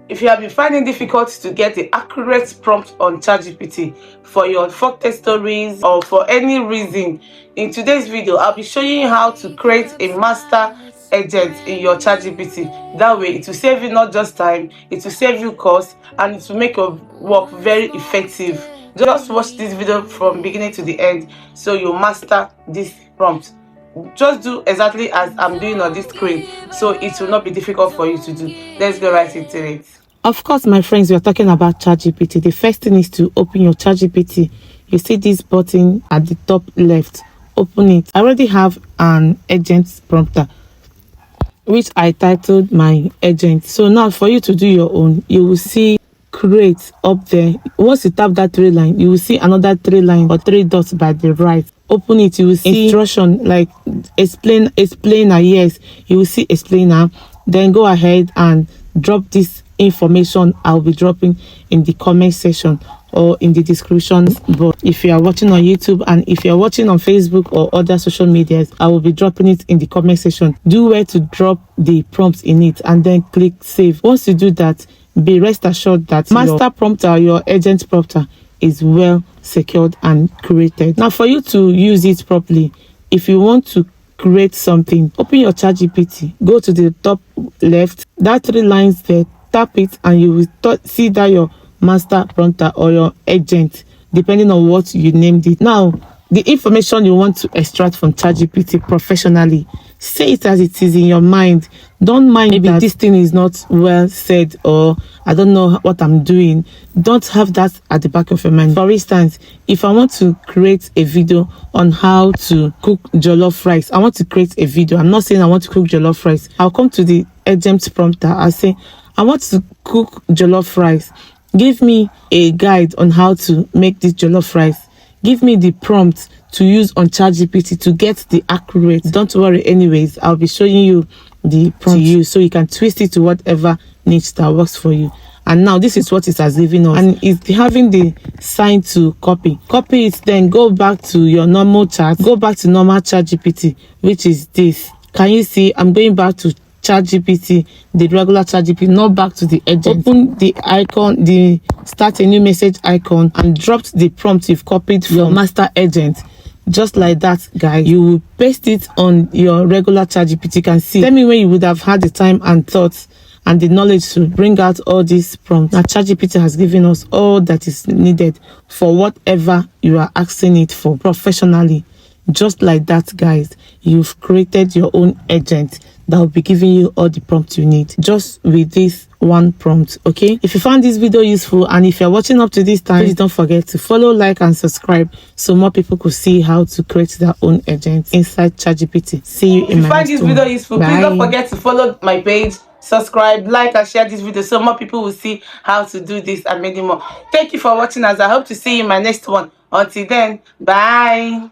If you have been finding difficult to get the accurate prompt on ChatGPT for your unfolded stories or for any reason, in today's video I'll be showing you how to create a master agent in your ChatGPT. That way it will save you not just time, it will save you cost, and it will make your work very effective. Just watch this video from beginning to the end so you master this prompt. Just do exactly as I'm doing on this screen so it will not be difficult for you to do. Let's go right into it. Of course, my friends, we are talking about ChatGPT. The first thing is to open your ChatGPT. You see this button at the top left. Open it. I already have an agent prompter which I titled my agent. So now for you to do your own, you will see create up there. Once you tap that three line, you will see another three line or three dots by the right. Open it, you will see instruction like explainer. Yes, you will see explainer. Then go ahead and drop this information I'll be dropping in the comment section or in the description box. If you are watching on YouTube, and if you're watching on Facebook or other social medias, I will be dropping it in the comment section. Do where to drop the prompts in it and then click save. Once you do that, be rest assured that master prompter, your agent prompter, is well secured and created. Now for you to use it properly, if you want to create something, open your ChatGPT, go to the top left, that three lines there, tap it, and you will see that your master prompter or your agent, depending on what you named it. Now the information you want to extract from ChatGPT professionally, say it as it is in your mind. Don't mind maybe that this thing is not well said or I don't know what I'm doing. Don't have that at the back of your mind. For instance, if I want to create a video on how to cook jollof rice, I want to create a video. I'm not saying I want to cook jollof rice. I'll come to the agent prompter. I'll say, I want to cook jollof rice. Give me a guide on how to make this jollof rice. Give me the prompt to use on ChatGPT to get the accurate. Don't worry anyways, I'll be showing you the prompt to use so you can twist it to whatever niche that works for you. And now this is what it has given us, and it's having the sign to copy it, then go back to your normal chat, go back to normal ChatGPT, which is this. Can you see I'm going back to ChatGPT, the regular ChatGPT, not back to the agent. Open the icon, the start a new message icon, and drop the prompt you've copied from your master agent. Just like that, guys. You will paste it on your regular ChatGPT. You can see. Tell me when you would have had the time and thoughts and the knowledge to bring out all these prompts. Now ChatGPT has given us all that is needed for whatever you are asking it for professionally. Just like that, guys, you've created your own agent that will be giving you all the prompts you need just with this one prompt. Okay, if you found this video useful and if you're watching up to this time, please don't forget to follow, like, and subscribe so more people could see how to create their own agents inside ChatGPT. See you in my next one. If you find this video useful, please don't forget to follow my page, subscribe, like, and share this video so more people will see how to do this and many more. Thank you for watching, as I hope to see you in my next one. Until then, bye.